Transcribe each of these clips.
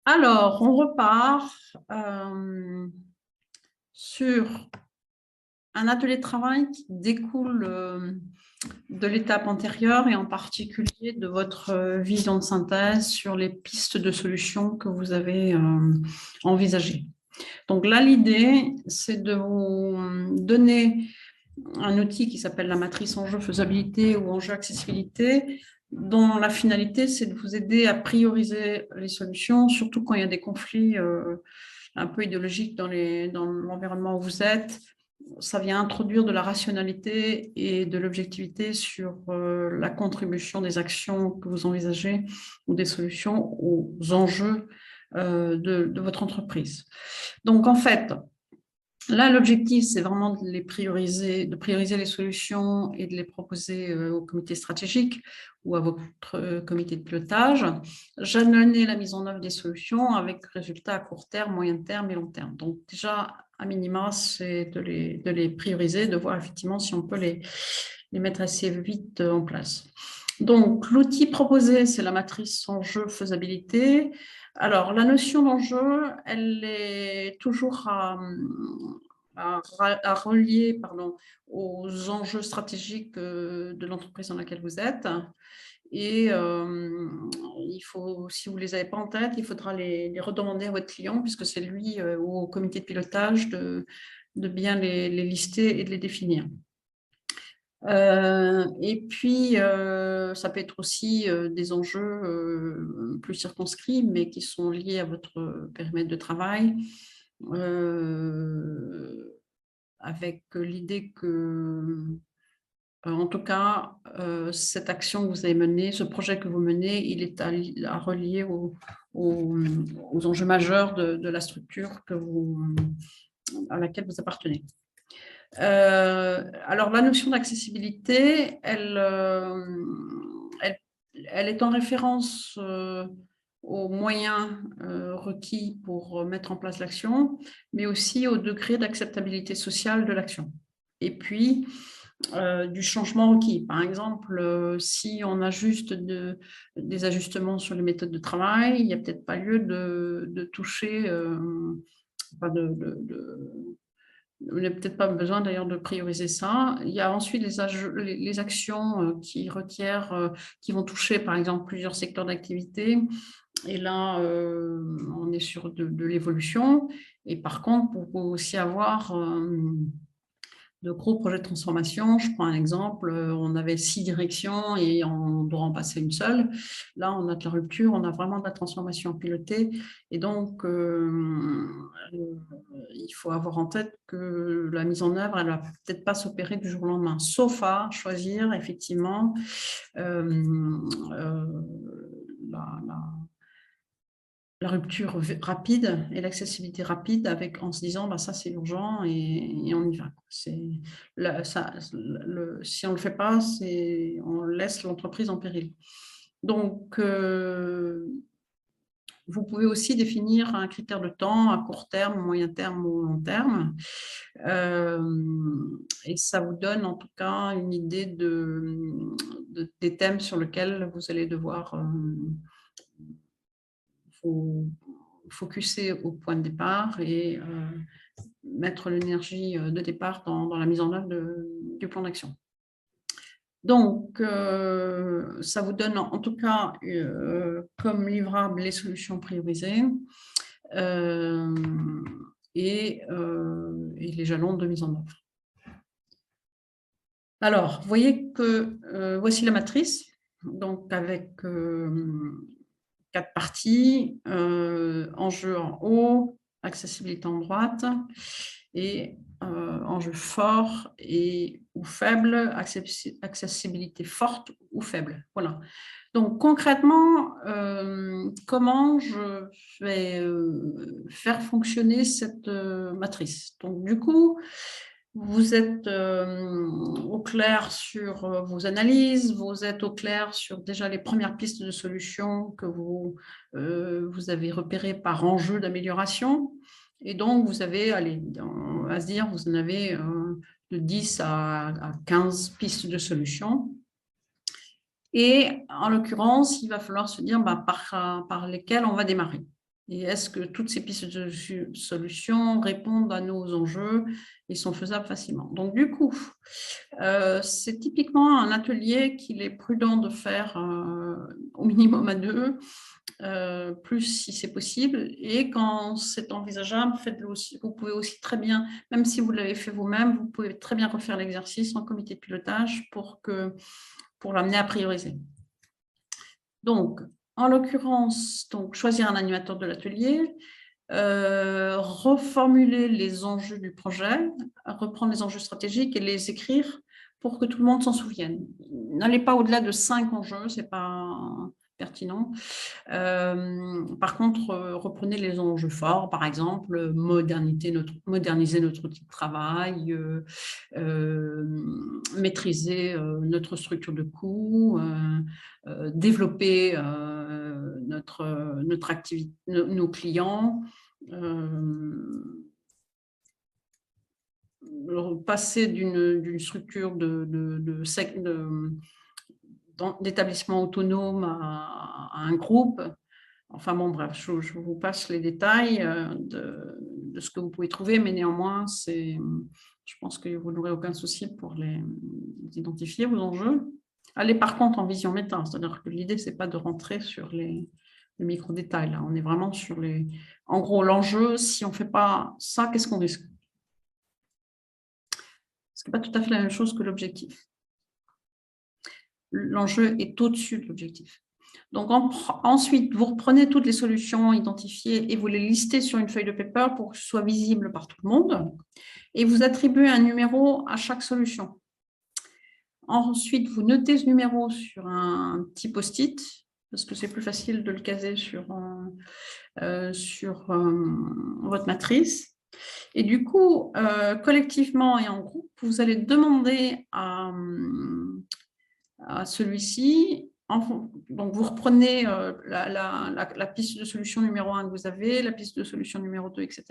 Alors, on repart sur un atelier de travail qui découle de l'étape antérieure et en particulier de votre vision de synthèse sur les pistes de solutions que vous avez envisagées. Donc là, l'idée, c'est de vous donner un outil qui s'appelle la matrice enjeu faisabilité ou enjeu accessibilité, dont la finalité, c'est de vous aider à prioriser les solutions, surtout quand il y a des conflits un peu idéologiques dans l'environnement où vous êtes. Ça vient introduire de la rationalité et de l'objectivité sur la contribution des actions que vous envisagez ou des solutions aux enjeux de votre entreprise. Donc, en fait, là, l'objectif, c'est vraiment de prioriser les solutions et de les proposer au comité stratégique ou à votre comité de pilotage, jalonner la mise en œuvre des solutions avec résultats à court terme, moyen terme et long terme. Donc déjà, à minima, c'est de les prioriser, de voir effectivement si on peut les mettre assez vite en place. Donc, l'outil proposé, c'est la matrice enjeu faisabilité. Alors, la notion d'enjeu, elle est toujours à relier aux enjeux stratégiques de l'entreprise dans laquelle vous êtes. Et il faut, si vous ne les avez pas en tête, il faudra les redemander à votre client, puisque c'est lui ou au comité de pilotage de bien les lister et de les définir. Et puis, ça peut être aussi des enjeux plus circonscrits, mais qui sont liés à votre périmètre de travail, avec l'idée que, en tout cas, cette action que vous avez menée, ce projet que vous menez, il est à relier aux enjeux majeurs de la structure à laquelle vous appartenez. Alors, la notion d'accessibilité, elle est en référence aux moyens requis pour mettre en place l'action, mais aussi au degré d'acceptabilité sociale de l'action. Et puis, du changement requis. Par exemple, si on a juste des ajustements sur les méthodes de travail, il n'y a peut-être pas lieu de toucher, on n'a peut-être pas besoin d'ailleurs de prioriser ça. Il y a ensuite les actions qui vont toucher par exemple plusieurs secteurs d'activité. Et là, on est sur de l'évolution. Et par contre, vous pouvez aussi avoir de gros projets de transformation. Je prends un exemple, on avait 6 directions et on doit en passer une seule. Là, on a de la rupture, on a vraiment de la transformation pilotée. Et donc, il faut avoir en tête que la mise en œuvre, elle ne va peut-être pas s'opérer du jour au lendemain, sauf à choisir effectivement la rupture rapide et l'accessibilité rapide en se disant bah, ça c'est urgent et on y va. Si on ne le fait pas, on laisse l'entreprise en péril. Donc, vous pouvez aussi définir un critère de temps à court terme, moyen terme ou long terme. Et ça vous donne en tout cas une idée des thèmes sur lesquels vous allez devoir vous focuser au point de départ et mettre l'énergie de départ dans la mise en œuvre du plan d'action. Donc, ça vous donne en tout cas comme livrable les solutions priorisées et les jalons de mise en œuvre. Alors, vous voyez que voici la matrice, donc avec 4 parties, enjeux en haut, accessibilité en droite et enjeux forts ou faibles, accessibilité forte ou faible. Voilà. Donc concrètement, comment je vais faire fonctionner cette matrice? Donc du coup, vous êtes au clair sur vos analyses, vous êtes au clair sur déjà les premières pistes de solutions que vous avez repérées par enjeu d'amélioration. Et donc, vous avez, on va se dire, vous en avez de 10 à 15 pistes de solutions. Et en l'occurrence, il va falloir se dire par lesquelles on va démarrer. Et est-ce que toutes ces pistes de solutions répondent à nos enjeux et sont faisables facilement? Donc, du coup, c'est typiquement un atelier qu'il est prudent de faire au minimum à 2, plus si c'est possible. Et quand c'est envisageable, faites-le aussi. Vous pouvez aussi très bien, même si vous l'avez fait vous-même, vous pouvez très bien refaire l'exercice en comité de pilotage pour l'amener à prioriser. Donc, en l'occurrence, choisir un animateur de l'atelier, reformuler les enjeux du projet, reprendre les enjeux stratégiques et les écrire pour que tout le monde s'en souvienne. N'allez pas au-delà de 5 enjeux, ce n'est pas pertinent. Par contre, reprenez les enjeux forts, par exemple, moderniser notre outil de travail, maîtriser notre structure de coûts, développer notre activité, nos clients, passer d'une structure d'établissement autonome à un groupe. Enfin bon, bref, je vous passe les détails de ce que vous pouvez trouver, mais néanmoins, je pense que vous n'aurez aucun souci pour les identifier, vos enjeux. Allez par contre en vision méta, c'est-à-dire que l'idée, ce n'est pas de rentrer sur les micro-détails. Là. On est vraiment sur les... En gros, l'enjeu, si on ne fait pas ça, qu'est-ce qu'on risque? Ce n'est pas tout à fait la même chose que l'objectif. L'enjeu est au-dessus de l'objectif. Donc, ensuite, vous reprenez toutes les solutions identifiées et vous les listez sur une feuille de paper pour que ce soit visible par tout le monde. Et vous attribuez un numéro à chaque solution. Ensuite, vous notez ce numéro sur un petit post-it, parce que c'est plus facile de le caser sur votre matrice. Et du coup, collectivement et en groupe, vous allez demander à celui-ci. Donc, vous reprenez la piste de solution numéro 1 que vous avez, la piste de solution numéro 2, etc.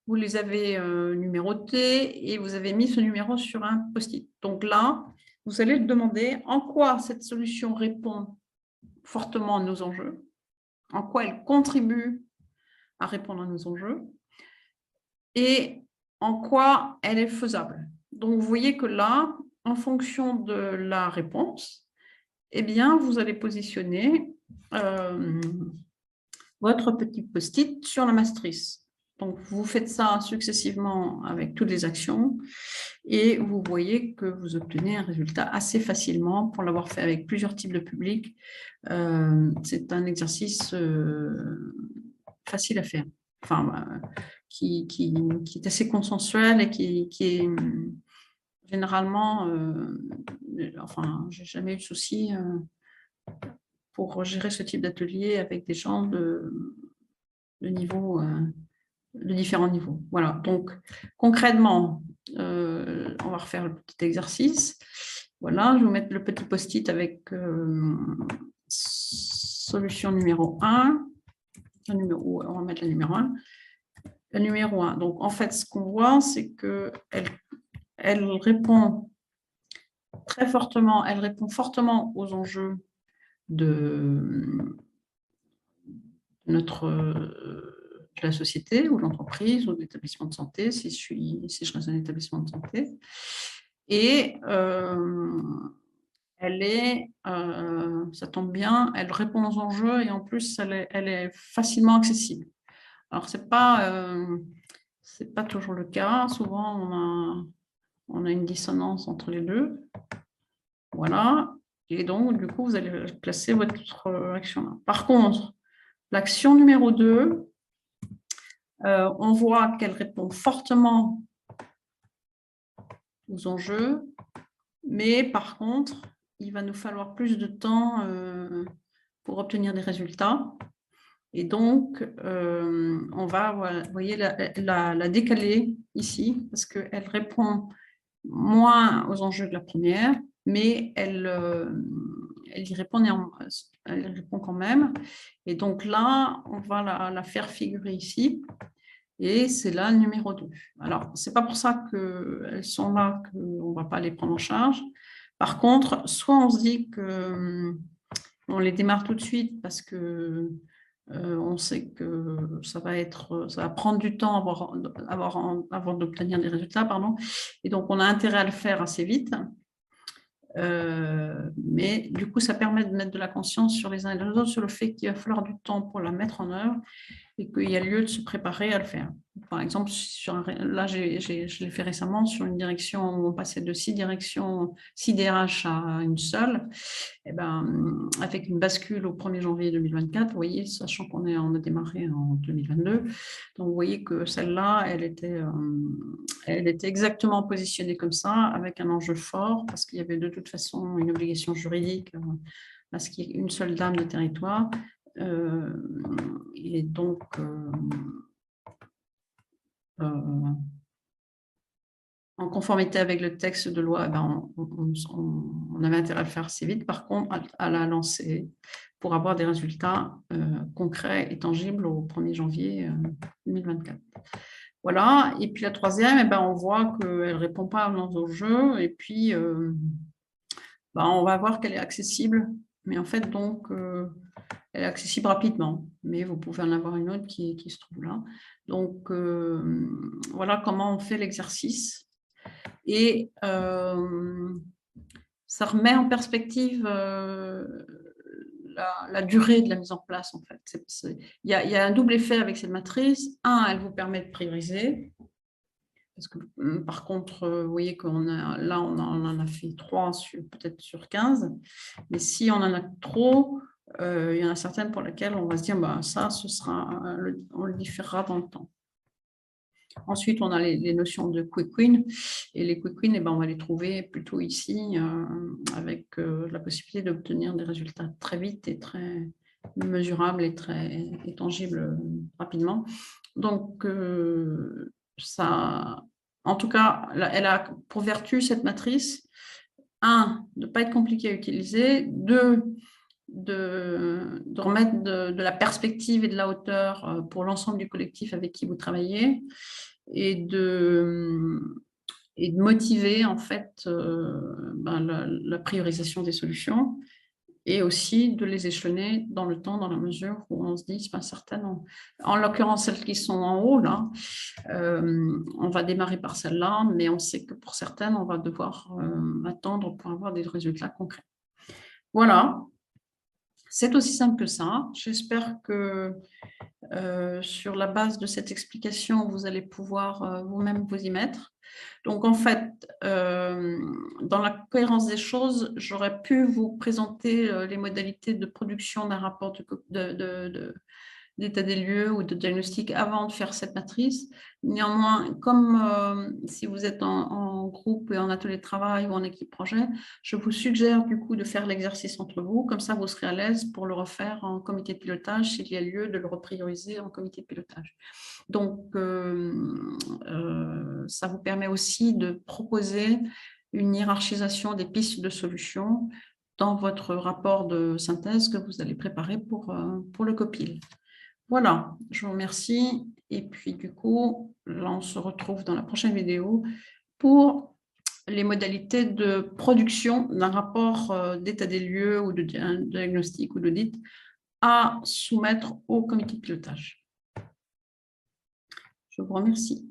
Vous les avez numérotées et vous avez mis ce numéro sur un post-it. Donc là, vous allez demander en quoi cette solution répond fortement à nos enjeux, en quoi elle contribue à répondre à nos enjeux et en quoi elle est faisable. Donc, vous voyez que là, en fonction de la réponse, eh bien, vous allez positionner votre petit post-it sur la matrice. Donc, vous faites ça successivement avec toutes les actions et vous voyez que vous obtenez un résultat assez facilement pour l'avoir fait avec plusieurs types de publics. C'est un exercice facile à faire, enfin, qui est assez consensuel et qui est généralement, enfin, j'ai jamais eu de souci pour gérer ce type d'atelier avec des gens de différents niveaux. Voilà, donc concrètement, on va refaire le petit exercice. Voilà, je vais vous mettre le petit post-it avec solution numéro 1. On va mettre la numéro 1. La numéro 1. Donc, en fait, ce qu'on voit, c'est qu'elle répond très fortement, elle répond fortement aux enjeux de la société ou l'entreprise ou l'établissement de santé, si je reste un établissement de santé. Et ça tombe bien, elle répond aux enjeux et en plus, elle est facilement accessible. Alors, c'est pas toujours le cas. Souvent, on a une dissonance entre les deux. Voilà. Et donc, du coup, vous allez placer votre action là. Par contre, l'action numéro 2, on voit qu'elle répond fortement aux enjeux, mais par contre, il va nous falloir plus de temps pour obtenir des résultats. Et donc, on va, vous voyez, la décaler ici, parce qu'elle répond moins aux enjeux de la première, mais elle y répond elle répond quand même. Et donc là, on va la faire figurer ici. Et c'est là le numéro 2. Alors, ce n'est pas pour ça qu'elles sont là qu'on ne va pas les prendre en charge. Par contre, soit on se dit qu'on les démarre tout de suite parce que On sait que ça va prendre du temps avant d'obtenir des résultats, pardon. Et donc, on a intérêt à le faire assez vite. Mais du coup, ça permet de mettre de la conscience sur les uns et les autres, sur le fait qu'il va falloir du temps pour la mettre en œuvre et qu'il y a lieu de se préparer à le faire. Par exemple, là, je l'ai fait récemment sur une direction où on passait de 6 directions, 6 DRH à une seule, et ben, avec une bascule au 1er janvier 2024, vous voyez, sachant qu'on a démarré en 2022, donc vous voyez que celle-là, elle était exactement positionnée comme ça, avec un enjeu fort, parce qu'il y avait de toute façon une obligation juridique à ce qu'il y ait une seule dame de territoire. Et donc, en conformité avec le texte de loi, on avait intérêt à le faire assez vite. Par contre, à la lancer pour avoir des résultats concrets et tangibles au 1er janvier 2024. Voilà. Et puis la troisième, on voit qu'elle ne répond pas à nos enjeux. Et puis, on va voir qu'elle est accessible. Mais en fait, donc, elle est accessible rapidement. Mais vous pouvez en avoir une autre qui se trouve là. Donc, voilà comment on fait l'exercice. Et ça remet en perspective la durée de la mise en place, en fait. Il y a un double effet avec cette matrice. Un, elle vous permet de prioriser. Parce que, par contre, vous voyez qu'on on en a fait 3, peut-être sur 15. Mais si on en a trop, il y en a certaines pour lesquelles on va se dire, ça, on le différera dans le temps. Ensuite, on a les notions de quick win. Et les quick wins, on va les trouver plutôt ici, avec la possibilité d'obtenir des résultats très vite et très mesurables et très tangibles rapidement. Donc, ça, en tout cas, elle a pour vertu cette matrice, 1, de ne pas être compliquée à utiliser, 2, de remettre de la perspective et de la hauteur pour l'ensemble du collectif avec qui vous travaillez, et de motiver en fait la priorisation des solutions, et aussi de les échelonner dans le temps, dans la mesure où on se dit, c'est pas certain. En l'occurrence, celles qui sont en haut, là, on va démarrer par celle-là, mais on sait que pour certaines, on va devoir attendre pour avoir des résultats concrets. Voilà. C'est aussi simple que ça. J'espère que sur la base de cette explication, vous allez pouvoir vous-même vous y mettre. Donc, en fait, dans la cohérence des choses, j'aurais pu vous présenter les modalités de production d'un rapport d'état des lieux ou de diagnostic avant de faire cette matrice. Néanmoins, comme si vous êtes en groupe et en atelier de travail ou en équipe projet, je vous suggère du coup de faire l'exercice entre vous, comme ça vous serez à l'aise pour le refaire en comité de pilotage s'il y a lieu de le reprioriser en comité de pilotage. Donc, ça vous permet aussi de proposer une hiérarchisation des pistes de solutions dans votre rapport de synthèse que vous allez préparer pour le COPIL. Voilà, je vous remercie. Et puis, du coup, là, on se retrouve dans la prochaine vidéo pour les modalités de production d'un rapport d'état des lieux ou de diagnostic ou d'audit à soumettre au comité de pilotage. Je vous remercie.